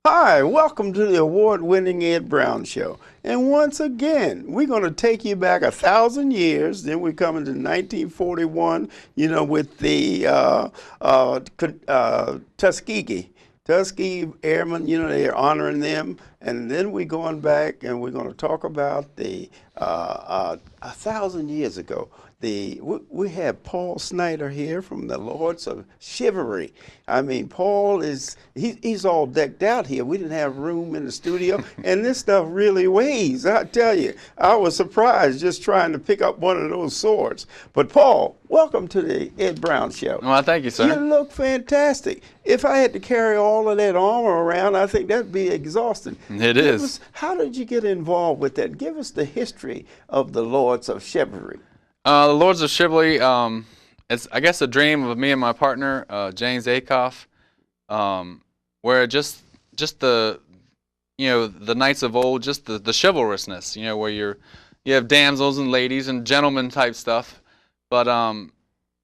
Hi, welcome to the award-winning Ed Brown Show. And once again, we're going to take you back 1,000 years. Then we come into 1941, with the Tuskegee. Tuskegee Airmen, they're honoring them. And then we're going back and we're going to talk about the 1,000 years ago. We have Paul Snyder here from the Lords of Chivalry. I mean, Paul he's all decked out here. We didn't have room in the studio, and this stuff really weighs. I tell you, I was surprised just trying to pick up one of those swords. But Paul, welcome to the Ed Brown Show. Well, thank you, sir. You look fantastic. If I had to carry all of that armor around, I think that'd be exhausting. It is. How did you get involved with that? Give us the history of the Lords of Chivalry. The Lords of Chivalry, it's, I guess, a dream of me and my partner, James Akoff, where just the, the knights of old, just the chivalrousness, where you have damsels and ladies and gentlemen type stuff. But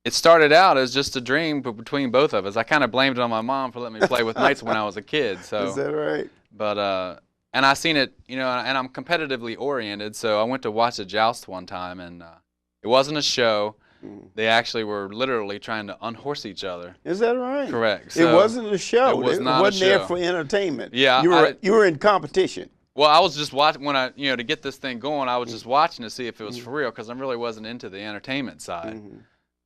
it started out as just a dream between both of us. I kind of blamed it on my mom for letting me play with knights when I was a kid. So. Is that right? But and I seen it, and I'm competitively oriented, so I went to watch a joust one time, and it wasn't a show. They actually were literally trying to unhorse each other. Is that right? Correct. So it wasn't a show. It was not wasn't a show. There for entertainment. Yeah. You were in competition. Well, I was just watching when to get this thing going. I was just watching to see if it was for real because I really wasn't into the entertainment side.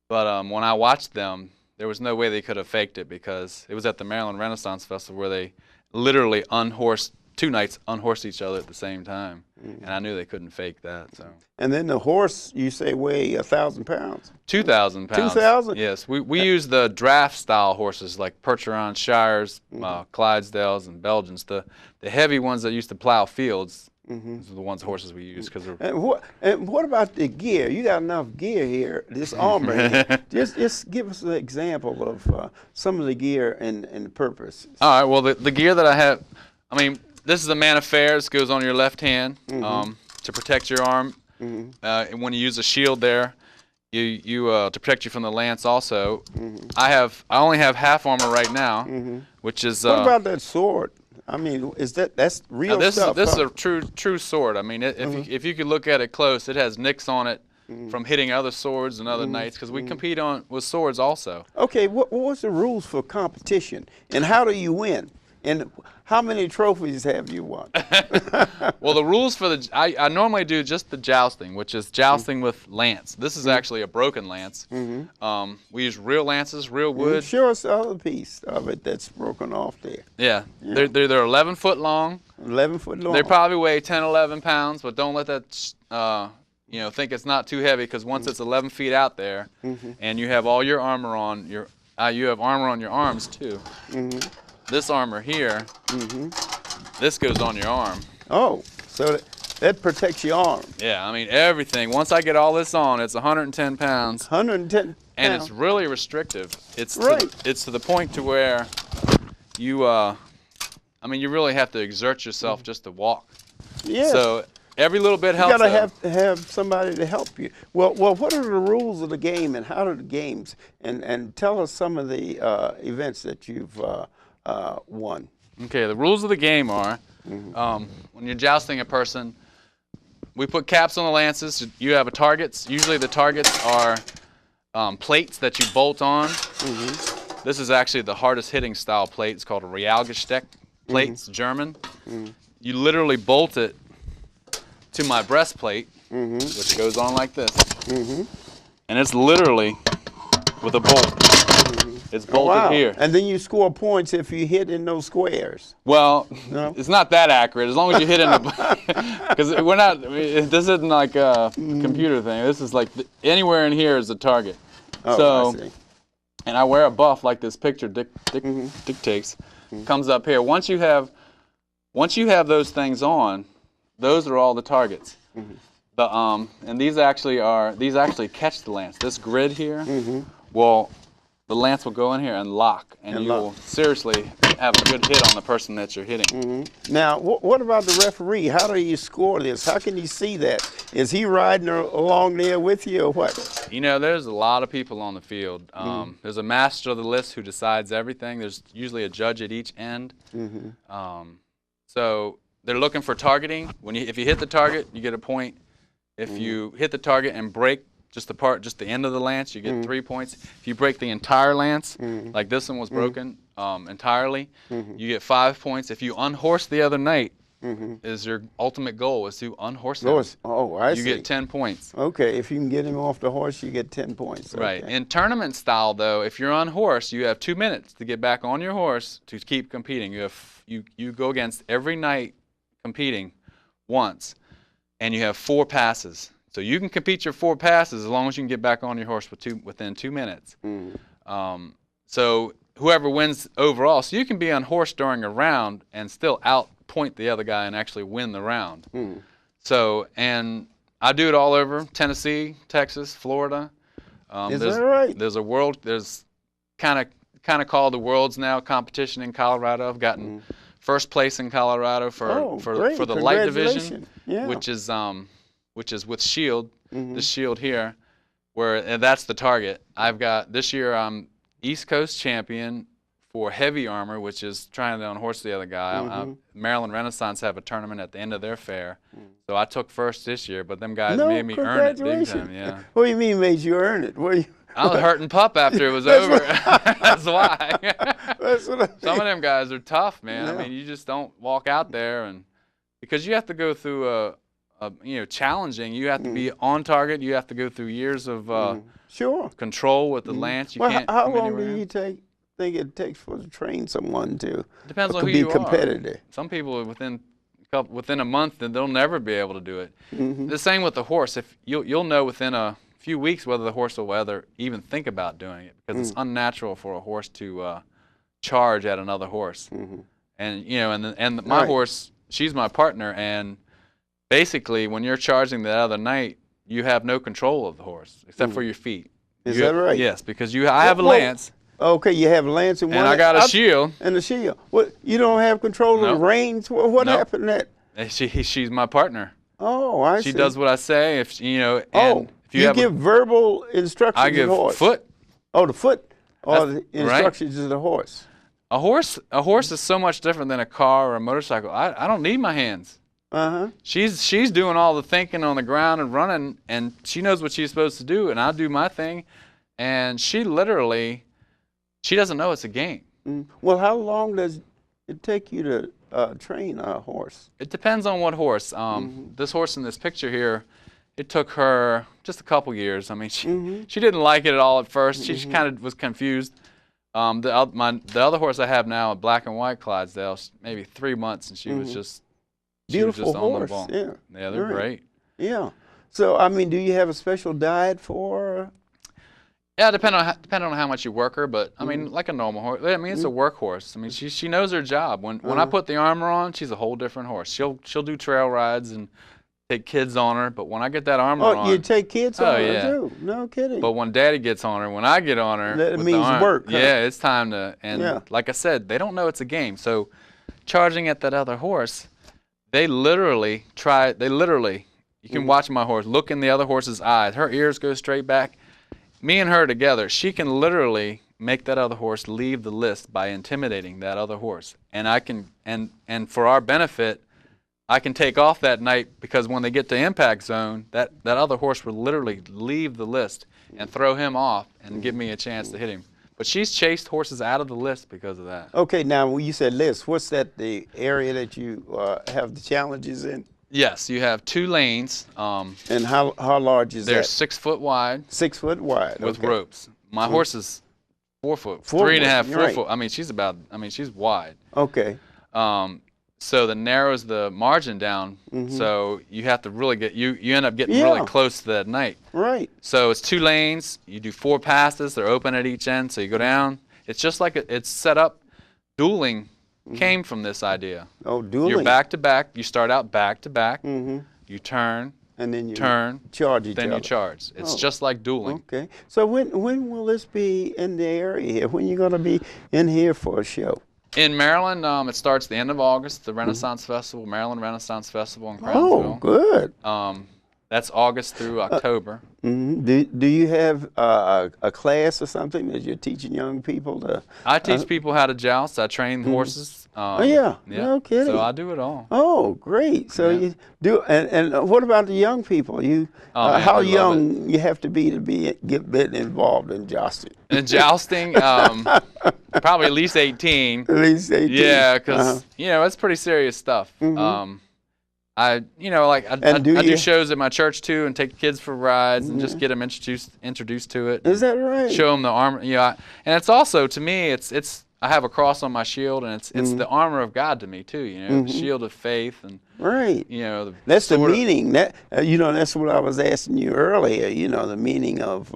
But when I watched them, there was no way they could have faked it because it was at the Maryland Renaissance Festival where they literally two knights unhorsed each other at the same time, and I knew they couldn't fake that. So. And then the horse, you say, weigh 1,000 pounds. 2,000 pounds. 2,000. Yes, we use the draft style horses like Percheron Shires, Clydesdales, and Belgians. The heavy ones that used to plow fields. Those are the horses we use because. And what about the gear? You got enough gear here, this armor. Here. Just give us an example of some of the gear and the purpose. All right. Well, the gear that I have, I mean. This is a man of affairs. Goes on your left hand to protect your arm. And when you use a shield there, to protect you from the lance also. I only have half armor right now, which is. What about that sword? I mean, that's real stuff? This is a true sword. I mean, if you could look at it close, it has nicks on it from hitting other swords and other knights because we compete with swords also. Okay, what's the rules for competition, and how do you win? And how many trophies have you won? Well, the rules for I normally do just the jousting, which is jousting with lance. This is actually a broken lance. We use real lances, real wood. Show us the other piece of it that's broken off there. Yeah. They're 11 foot long. 11 foot long. They probably weigh 10, 11 pounds, but don't let that think it's not too heavy because once it's 11 feet out there, and you have all your armor on you have armor on your arms too. This armor here, this goes on your arm. Oh, so that protects your arm. Yeah, I mean everything. Once I get all this on, it's 110 pounds. 110 pounds. And it's really restrictive. It's right. It's to the point to where you, I mean, you really have to exert yourself just to walk. Yeah. So every little bit helps. You gotta have somebody to help you. Well, what are the rules of the game, and how are the games? And tell us some of the events that you've won. Okay, the rules of the game are when you're jousting a person, we put caps on the lances. You have targets. Usually the targets are plates that you bolt on. This is actually the hardest hitting style plate. It's called a Realgesteck plate. It's German. You literally bolt it to my breastplate, which goes on like this. And it's literally with a bolt. It's bolted here. And then you score points if you hit in those squares. Well, it's not that accurate. As long as you hit in the, because we're not. This isn't like a computer thing. This is like anywhere in here is a target. Oh, so, I see. And I wear a buff like this picture dictates. Comes up here. Once you have those things on, those are all the targets. And these actually catch the lance. This grid here. Well, the lance will go in here and lock, and you will seriously have a good hit on the person that you're hitting. Now, what about the referee? How do you score this? How can you see that? Is he riding along there with you or what? You know, there's a lot of people on the field. There's a master of the list who decides everything. There's usually a judge at each end. So they're looking for targeting. If you hit the target, you get a point. If you hit the target and break just the end of the lance, you get 3 points. If you break the entire lance, like this one was broken entirely, you get 5 points. If you unhorse the other knight, is your ultimate goal is to unhorse him. Oh, I see. You get 10 points. Okay, if you can get him off the horse, you get 10 points. Right. Okay. In tournament style, though, if you're unhorsed, you have 2 minutes to get back on your horse to keep competing. You go against every knight competing once, and you have 4 passes. So you can compete your 4 passes as long as you can get back on your horse within 2 minutes. So whoever wins overall, so you can be unhorsed during a round and still outpoint the other guy and actually win the round. So, and I do it all over Tennessee, Texas, Florida. Is that right? There's kind of called the World's Now competition in Colorado. I've gotten first place in Colorado for the light division, which is with Shield, this Shield here, and that's the target. I've got this year I'm East Coast champion for heavy armor, which is trying to unhorse the other guy. Maryland Renaissance have a tournament at the end of their fair, so I took first this year. But them guys made me earn it big time. Yeah. What do you mean made you earn it? I was hurting pup after it was over. That's why. That's what I mean. Some of them guys are tough, man. Yeah. I mean, you just don't walk out there because you have to go through challenging. You have to be on target. You have to go through years of control with the lance. You can't. How long do you think it takes to train someone to Depends on who be you competitive? Are. Some people within a month, they'll never be able to do it. The same with the horse. If you'll know within a few weeks whether the horse will even think about doing it, because it's unnatural for a horse to charge at another horse. And my horse, she's my partner, and basically when you're charging the other knight, you have no control of the horse except for your feet. Is that right? Yes, because I have a lance. Okay, you have a lance in one. And I got a shield. And a shield. What? You don't have control of the reins? What happened to that? She's my partner. Oh, I see. She does what I say. If you give verbal instructions I give to the horse. Foot. Oh, the foot. Or the instructions to the horse. A horse is so much different than a car or a motorcycle. I don't need my hands. She's doing all the thinking on the ground and running, and she knows what she's supposed to do, and I do my thing, and she doesn't know it's a game. Well, how long does it take you to train a horse? It depends on what horse. This horse in this picture here, it took her just a couple years. I mean, she didn't like it at all at first. She kind of was confused. The other horse I have now, a black and white Clydesdale, maybe 3 months, and she was just beautiful horse. On the ball. Yeah, they're great. Yeah. So, I mean, do you have a special diet for her? Yeah, depending on how much you work her, but I mean, like a normal horse. I mean, it's a workhorse. I mean, she knows her job. When I put the armor on, she's a whole different horse. She'll do trail rides and take kids on her, but when I get that armor on, you take kids on her too? No kidding. But when Daddy gets on her, when I get on her, that means work. Huh? Yeah, it's time to. And like I said, they don't know it's a game. So, charging at that other horse, they literally, you can watch my horse, look in the other horse's eyes. Her ears go straight back. Me and her together, she can literally make that other horse leave the list by intimidating that other horse. And I can, and for our benefit, I can take off that night, because when they get to impact zone, that other horse will literally leave the list and throw him off and give me a chance to hit him. But she's chased horses out of the list because of that. Okay, now when you said list, what's that, the area that you have the challenges in? Yes, you have 2 lanes. And how large is that? They're 6 foot wide. 6 foot wide. With ropes. My horse is 4 foot, 3.5, 4 foot. I mean, she's wide. Okay. So the narrows the margin down. So you have to really you end up getting really close to that knight. Right. So it's 2 lanes. You do 4 passes. They're open at each end. So you go down. It's just like it's set up. Dueling came from this idea. Oh, dueling. You're back to back. You start out back to back. You turn, And then you turn, charge each then other. you charge. It's Oh. just like dueling. Okay. So when will this be in the area here? When you going to be in here for a show? In Maryland, it starts the end of August, the Renaissance Festival, Maryland Renaissance Festival in Oh, Crownsville. good. That's August through October. Do you have a class or something that you're teaching young people to? I teach people how to joust. I train horses. Oh yeah, no kidding. So I do it all. Oh, great. So Yeah. you do, and what about the young people? You, Oh, man, how they love young you have to get involved in jousting? And jousting, probably at least 18. At least 18. Yeah, because you know it's pretty serious stuff. I do shows at my church too, and take kids for rides, and just get them introduced to it. Is that right? Show them the armor. And it's also, to me, it's I have a cross on my shield, and it's the armor of God to me too. You know, the shield of faith, and right. you know, that's the meaning. That that's what I was asking you earlier. You know, the meaning of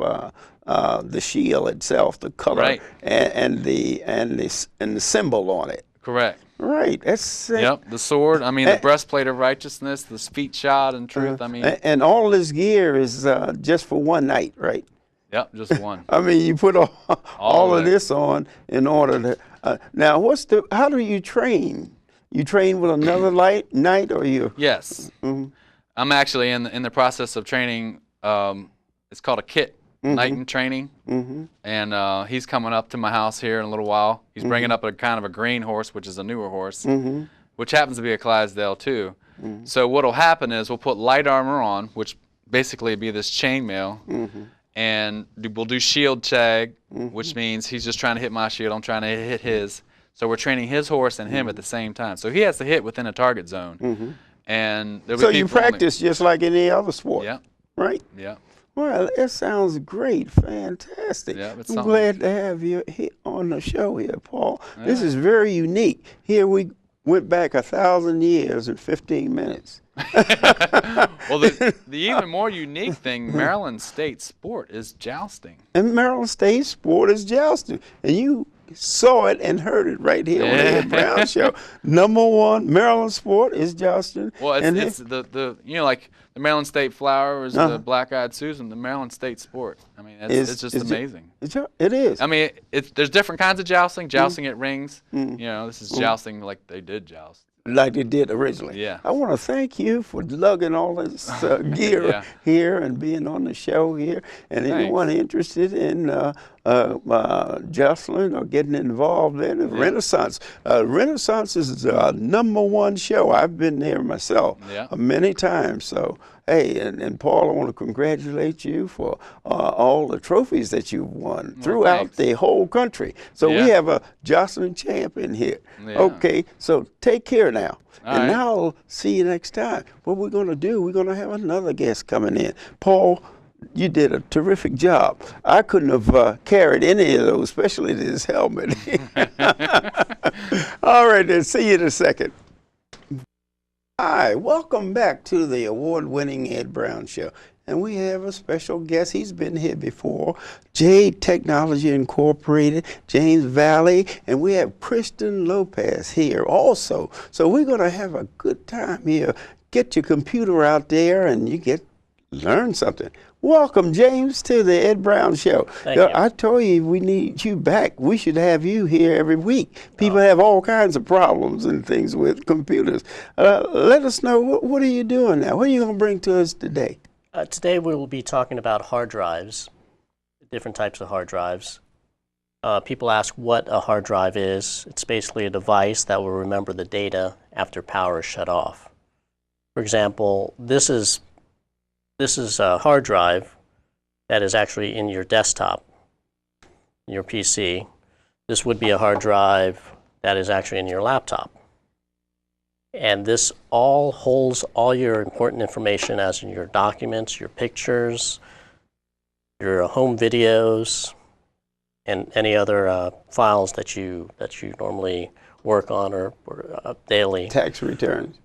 the shield itself, the color, right. and the symbol on it. Correct. Right. That's yep. The sword. I mean, the breastplate of righteousness, the feet shod in truth. I mean, and all this gear is just for one night, right? Yep, just one. I mean, you put all of this on in order to. Now, how do you train? You train with another knight, or you? Yes. I'm actually in the process of training. It's called a kit. Knight in training, and he's coming up to my house here in a little while. He's bringing up a kind of a green horse, which is a newer horse, which happens to be a Clydesdale too. So what'll happen is we'll put light armor on, which basically be this chainmail, and we'll do shield tag, which means he's just trying to hit my shield, I'm trying to hit his. So we're training his horse and him at the same time. So he has to hit within a target zone. And so you practice just like any other sport. Yeah. Right. Yeah. Well, it sounds great, fantastic. Yeah, it's I'm glad to have you here on the show here, Paul. Yeah. This is very unique. Here we went back 1,000 years in 15 minutes. Well, the even more unique thing, Maryland State sport is jousting. And Maryland State sport is jousting. And you saw it and heard it right here on the Ed Brown Show. #1 Maryland sport is jousting. Well, it's the like the Maryland State flower is the black-eyed Susan. The Maryland State sport. I mean, it's just amazing. It is. I mean, there's different kinds of jousting. Jousting at rings. You know, this is jousting like they did joust. Like they did originally. Yeah. I want to thank you for lugging all this gear here and being on the show here. And anyone interested in jostling or getting involved in it, Renaissance. Renaissance is the #1 show. I've been there myself many times. So, hey, and Paul, I want to congratulate you for all the trophies that you've won throughout the whole country. So we have a jostling champion here. Okay, so take care now. And now I'll see you next time. What we're going to do, we're going to have another guest coming in. Paul, you did a terrific job. I couldn't have carried any of those, especially this helmet. All right, then. See you in a second. Hi, welcome back to the award-winning Ed Brown Show. And we have a special guest. He's been here before, Jade Technology Incorporated, James Valley, and we have Kristen Lopez here also. So we're going to have a good time here. Get your computer out there and you learn something. Welcome, James, to the Ed Brown Show. Thank you. I told you we need you back. We should have you here every week. People have all kinds of problems and things with computers. Let us know, what are you doing now? What are you going to bring to us today? Today we will be talking about hard drives, different types of hard drives. People ask what a hard drive is. It's basically a device that will remember the data after power is shut off. For example, this is a hard drive that is actually in your desktop, your PC. This would be a hard drive that is actually in your laptop. And this all holds all your important information, as in your documents, your pictures, your home videos, and any other files that you normally work on or daily. Tax returns.